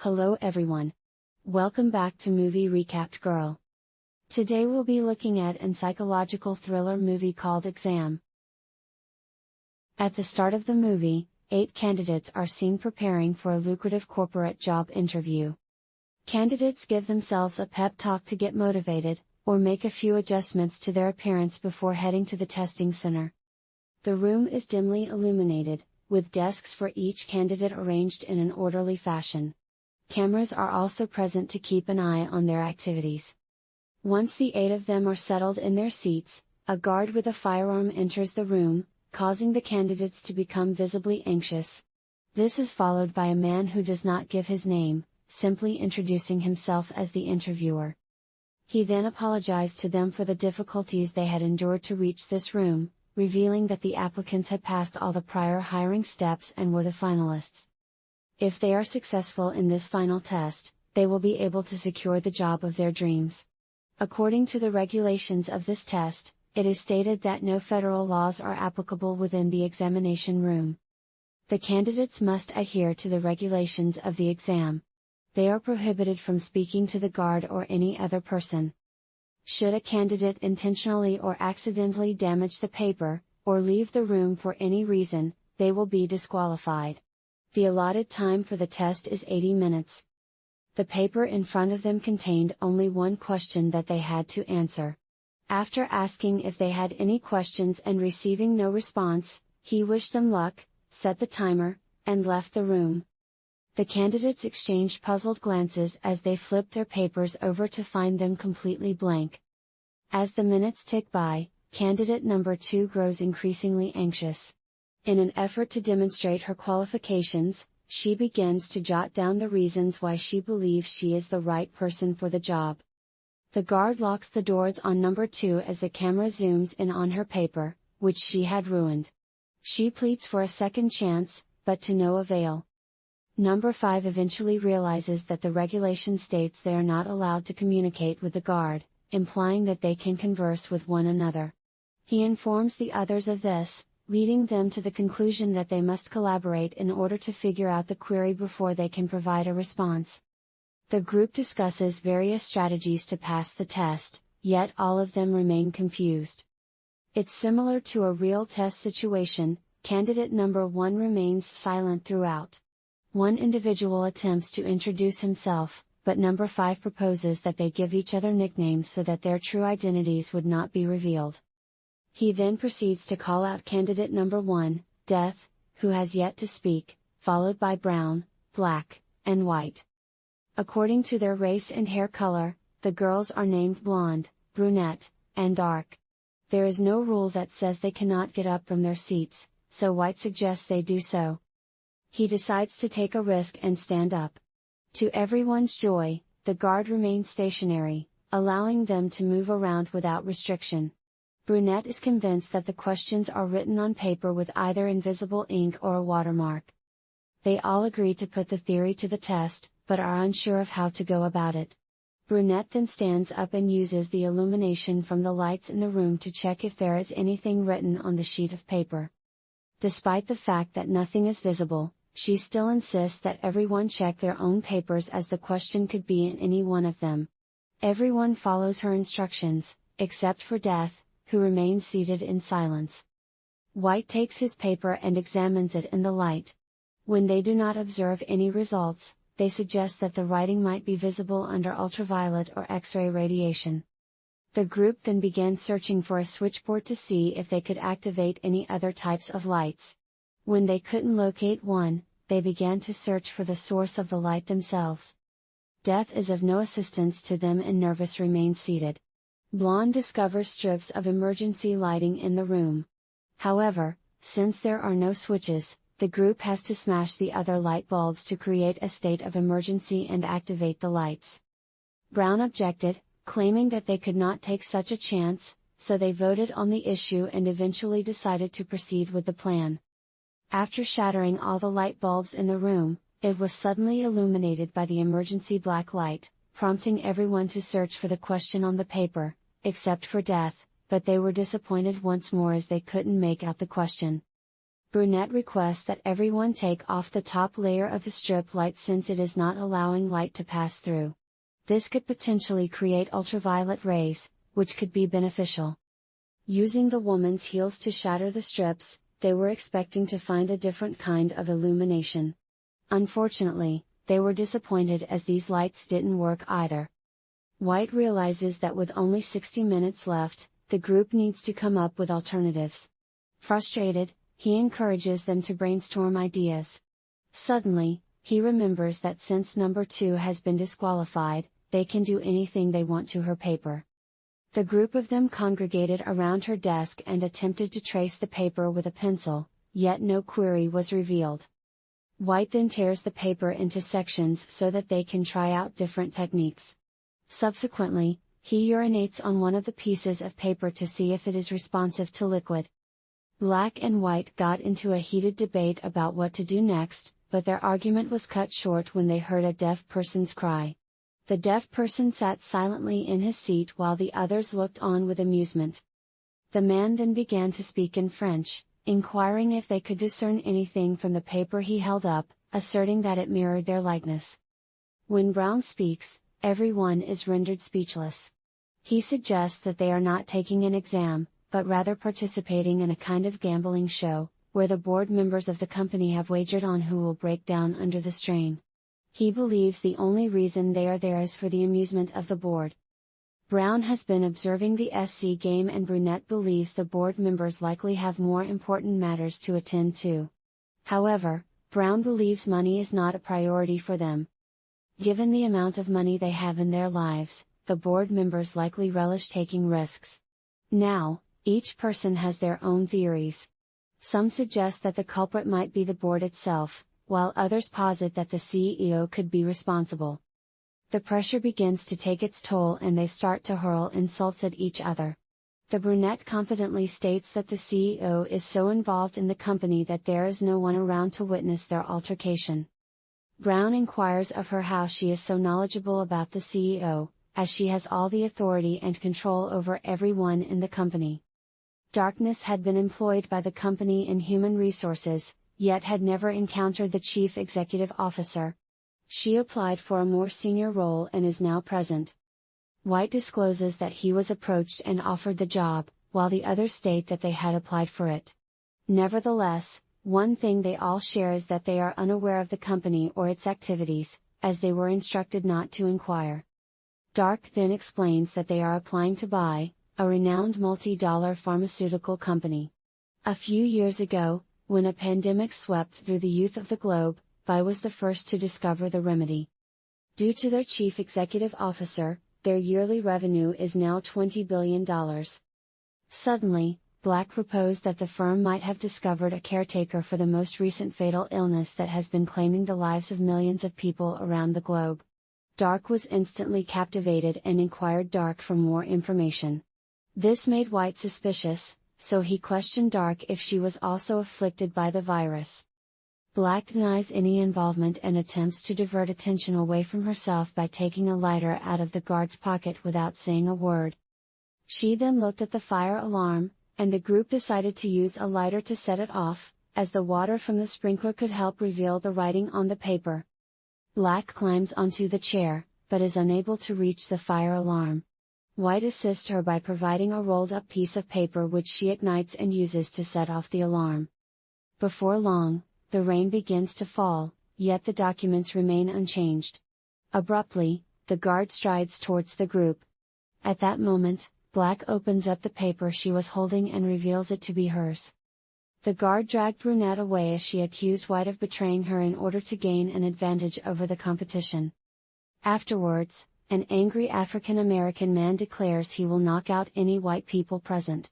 Hello everyone. Welcome back to Movie Recapped Girl. Today we'll be looking at a psychological thriller movie called Exam. At the start of the movie, 8 candidates are seen preparing for a lucrative corporate job interview. Candidates give themselves a pep talk to get motivated, or make a few adjustments to their appearance before heading to the testing center. The room is dimly illuminated, with desks for each candidate arranged in an orderly fashion. Cameras are also present to keep an eye on their activities. Once the 8 of them are settled in their seats, a guard with a firearm enters the room, causing the candidates to become visibly anxious. This is followed by a man who does not give his name, simply introducing himself as the interviewer. He then apologized to them for the difficulties they had endured to reach this room, revealing that the applicants had passed all the prior hiring steps and were the finalists. If they are successful in this final test, they will be able to secure the job of their dreams. According to the regulations of this test, it is stated that no federal laws are applicable within the examination room. The candidates must adhere to the regulations of the exam. They are prohibited from speaking to the guard or any other person. Should a candidate intentionally or accidentally damage the paper, or leave the room for any reason, they will be disqualified. The allotted time for the test is 80 minutes. The paper in front of them contained only one question that they had to answer. After asking if they had any questions and receiving no response, he wished them luck, set the timer, and left the room. The candidates exchanged puzzled glances as they flipped their papers over to find them completely blank. As the minutes tick by, candidate number 2 grows increasingly anxious. In an effort to demonstrate her qualifications, she begins to jot down the reasons why she believes she is the right person for the job. The guard locks the doors on number 2 as the camera zooms in on her paper, which she had ruined. She pleads for a second chance, but to no avail. Number 5 eventually realizes that the regulation states they are not allowed to communicate with the guard, implying that they can converse with one another. He informs the others of this, leading them to the conclusion that they must collaborate in order to figure out the query before they can provide a response. The group discusses various strategies to pass the test, yet all of them remain confused. It's similar to a real test situation. Candidate number 1 remains silent throughout. One individual attempts to introduce himself, but number 5 proposes that they give each other nicknames so that their true identities would not be revealed. He then proceeds to call out candidate number 1, Death, who has yet to speak, followed by Brown, Black, and White. According to their race and hair color, the girls are named Blonde, Brunette, and Dark. There is no rule that says they cannot get up from their seats, so White suggests they do so. He decides to take a risk and stand up. To everyone's joy, the guard remains stationary, allowing them to move around without restriction. Brunette is convinced that the questions are written on paper with either invisible ink or a watermark. They all agree to put the theory to the test, but are unsure of how to go about it. Brunette then stands up and uses the illumination from the lights in the room to check if there is anything written on the sheet of paper. Despite the fact that nothing is visible, she still insists that everyone check their own papers as the question could be in any one of them. Everyone follows her instructions, except for Death, who remains seated in silence. White takes his paper and examines it in the light. When they do not observe any results, they suggest that the writing might be visible under ultraviolet or X-ray radiation. The group then began searching for a switchboard to see if they could activate any other types of lights. When they couldn't locate one, they began to search for the source of the light themselves. Death is of no assistance to them and nervous remains seated. Blonde discovers strips of emergency lighting in the room. However, since there are no switches, the group has to smash the other light bulbs to create a state of emergency and activate the lights. Brown objected, claiming that they could not take such a chance, so they voted on the issue and eventually decided to proceed with the plan. After shattering all the light bulbs in the room, it was suddenly illuminated by the emergency black light, prompting everyone to search for the question on the paper, except for Death, but they were disappointed once more as they couldn't make out the question. Brunette requests that everyone take off the top layer of the strip light since it is not allowing light to pass through. This could potentially create ultraviolet rays, which could be beneficial. Using the woman's heels to shatter the strips, they were expecting to find a different kind of illumination. Unfortunately, they were disappointed as these lights didn't work either. White realizes that with only 60 minutes left, the group needs to come up with alternatives. Frustrated, he encourages them to brainstorm ideas. Suddenly, he remembers that since number 2 has been disqualified, they can do anything they want to her paper. The group of them congregated around her desk and attempted to trace the paper with a pencil, yet no query was revealed. White then tears the paper into sections so that they can try out different techniques. Subsequently, he urinates on one of the pieces of paper to see if it is responsive to liquid. Black and White got into a heated debate about what to do next, but their argument was cut short when they heard a deaf person's cry. The deaf person sat silently in his seat while the others looked on with amusement. The man then began to speak in French, inquiring if they could discern anything from the paper he held up, asserting that it mirrored their likeness. When Brown speaks, everyone is rendered speechless. He suggests that they are not taking an exam, but rather participating in a kind of gambling show, where the board members of the company have wagered on who will break down under the strain. He believes the only reason they are there is for the amusement of the board. Brown has been observing the SC game and Brunette believes the board members likely have more important matters to attend to. However, Brown believes money is not a priority for them. Given the amount of money they have in their lives, the board members likely relish taking risks. Now, each person has their own theories. Some suggest that the culprit might be the board itself, while others posit that the CEO could be responsible. The pressure begins to take its toll and they start to hurl insults at each other. The brunette confidently states that the CEO is so involved in the company that there is no one around to witness their altercation. Brown inquires of her how she is so knowledgeable about the CEO, as she has all the authority and control over everyone in the company. Darkness had been employed by the company in human resources, yet had never encountered the chief executive officer. She applied for a more senior role and is now present. White discloses that he was approached and offered the job, while the others state that they had applied for it. Nevertheless, one thing they all share is that they are unaware of the company or its activities, as they were instructed not to inquire. Dark then explains that they are applying to buy a renowned multi-dollar pharmaceutical company. A few years ago, when a pandemic swept through the youth of the globe, Bai was the first to discover the remedy. Due to their chief executive officer, their yearly revenue is now $20 billion. Suddenly, Black proposed that the firm might have discovered a caretaker for the most recent fatal illness that has been claiming the lives of millions of people around the globe. Dark was instantly captivated and inquired Dark for more information. This made White suspicious, so he questioned Dark if she was also afflicted by the virus. Black denies any involvement and attempts to divert attention away from herself by taking a lighter out of the guard's pocket without saying a word. She then looked at the fire alarm, and the group decided to use a lighter to set it off, as the water from the sprinkler could help reveal the writing on the paper. Black climbs onto the chair, but is unable to reach the fire alarm. White assists her by providing a rolled-up piece of paper which she ignites and uses to set off the alarm. Before long, the rain begins to fall, yet the documents remain unchanged. Abruptly, the guard strides towards the group. At that moment, Black opens up the paper she was holding and reveals it to be hers. The guard dragged Brunette away as she accused White of betraying her in order to gain an advantage over the competition. Afterwards, an angry African-American man declares he will knock out any white people present.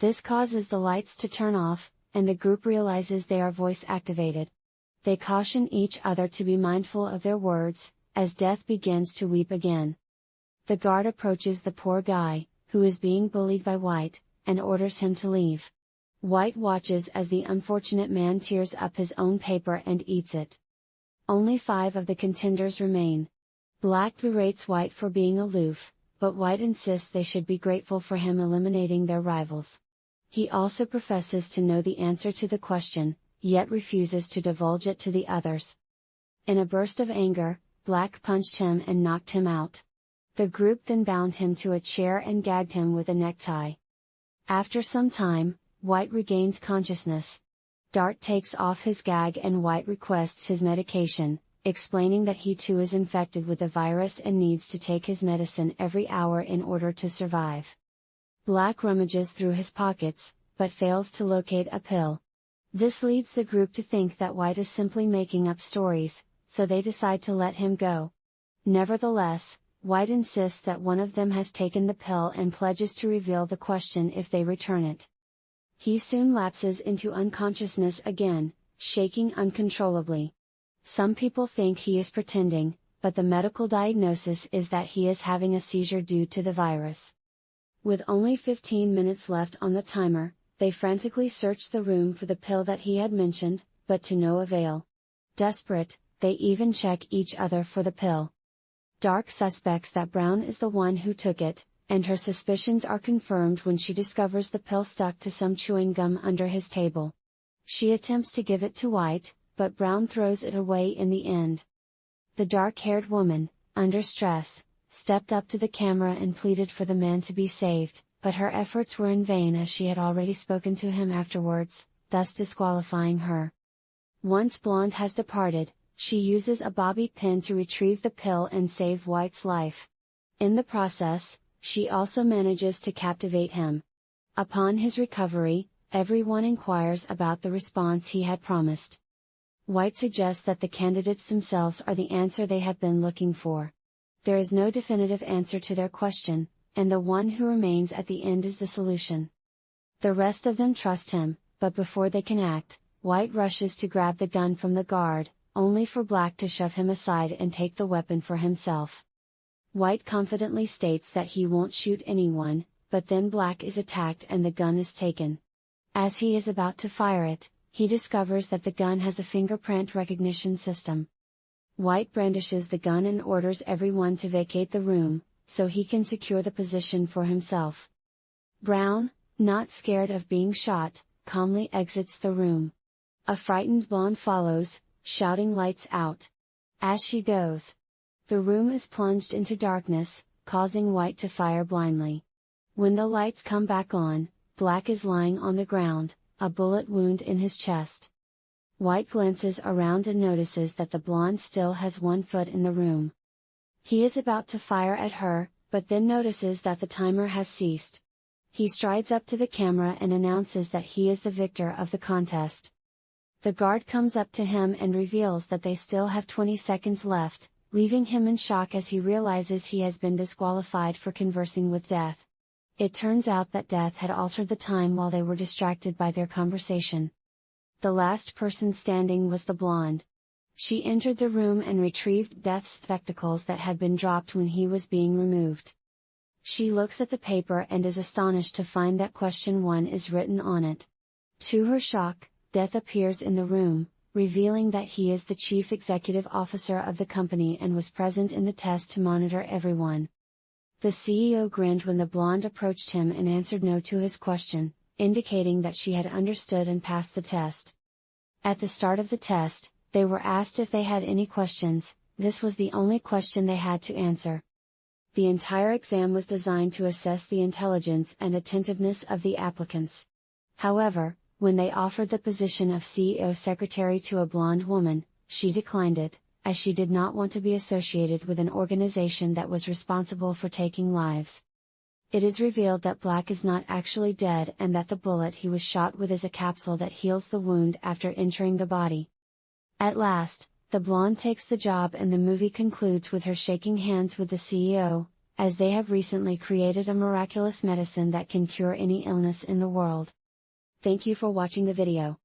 This causes the lights to turn off, and the group realizes they are voice-activated. They caution each other to be mindful of their words, as Death begins to weep again. The guard approaches the poor guy, who is being bullied by White, and orders him to leave. White watches as the unfortunate man tears up his own paper and eats it. Only 5 of the contenders remain. Black berates White for being aloof, but White insists they should be grateful for him eliminating their rivals. He also professes to know the answer to the question, yet refuses to divulge it to the others. In a burst of anger, Black punched him and knocked him out. The group then bound him to a chair and gagged him with a necktie. After some time, White regains consciousness. Dart takes off his gag and White requests his medication, explaining that he too is infected with the virus and needs to take his medicine every hour in order to survive. Black rummages through his pockets, but fails to locate a pill. This leads the group to think that White is simply making up stories, so they decide to let him go. Nevertheless, White insists that one of them has taken the pill and pledges to reveal the question if they return it. He soon lapses into unconsciousness again, shaking uncontrollably. Some people think he is pretending, but the medical diagnosis is that he is having a seizure due to the virus. With only 15 minutes left on the timer, they frantically search the room for the pill that he had mentioned, but to no avail. Desperate, they even check each other for the pill. Dark suspects that Brown is the one who took it, and her suspicions are confirmed when she discovers the pill stuck to some chewing gum under his table. She attempts to give it to White, but Brown throws it away in the end. The dark-haired woman, under stress, stepped up to the camera and pleaded for the man to be saved, but her efforts were in vain as she had already spoken to him afterwards, thus disqualifying her. Once Blonde has departed, she uses a bobby pin to retrieve the pill and save White's life. In the process, she also manages to captivate him. Upon his recovery, everyone inquires about the response he had promised. White suggests that the candidates themselves are the answer they have been looking for. There is no definitive answer to their question, and the one who remains at the end is the solution. The rest of them trust him, but before they can act, White rushes to grab the gun from the guard, only for Black to shove him aside and take the weapon for himself. White confidently states that he won't shoot anyone, but then Black is attacked and the gun is taken. As he is about to fire it, he discovers that the gun has a fingerprint recognition system. White brandishes the gun and orders everyone to vacate the room, so he can secure the position for himself. Brown, not scared of being shot, calmly exits the room. A frightened Blonde follows, shouting "Lights out!" As she goes. The room is plunged into darkness, causing White to fire blindly. When the lights come back on, Black is lying on the ground, a bullet wound in his chest. White glances around and notices that the Blonde still has one foot in the room. He is about to fire at her, but then notices that the timer has ceased. He strides up to the camera and announces that he is the victor of the contest. The guard comes up to him and reveals that they still have 20 seconds left, leaving him in shock as he realizes he has been disqualified for conversing with Death. It turns out that Death had altered the time while they were distracted by their conversation. The last person standing was the Blonde. She entered the room and retrieved Death's spectacles that had been dropped when he was being removed. She looks at the paper and is astonished to find that question 1 is written on it. To her shock, Death appears in the room, revealing that he is the chief executive officer of the company and was present in the test to monitor everyone. The CEO grinned when the Blonde approached him and answered no to his question, indicating that she had understood and passed the test. At the start of the test, they were asked if they had any questions. This was the only question they had to answer. The entire exam was designed to assess the intelligence and attentiveness of the applicants. However, when they offered the position of CEO secretary to a blonde woman, she declined it, as she did not want to be associated with an organization that was responsible for taking lives. It is revealed that Black is not actually dead and that the bullet he was shot with is a capsule that heals the wound after entering the body. At last, the blonde takes the job and the movie concludes with her shaking hands with the CEO, as they have recently created a miraculous medicine that can cure any illness in the world. Thank you for watching the video.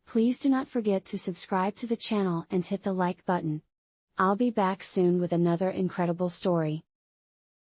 Please do not forget to subscribe to the channel and hit the like button. I'll be back soon with another incredible story.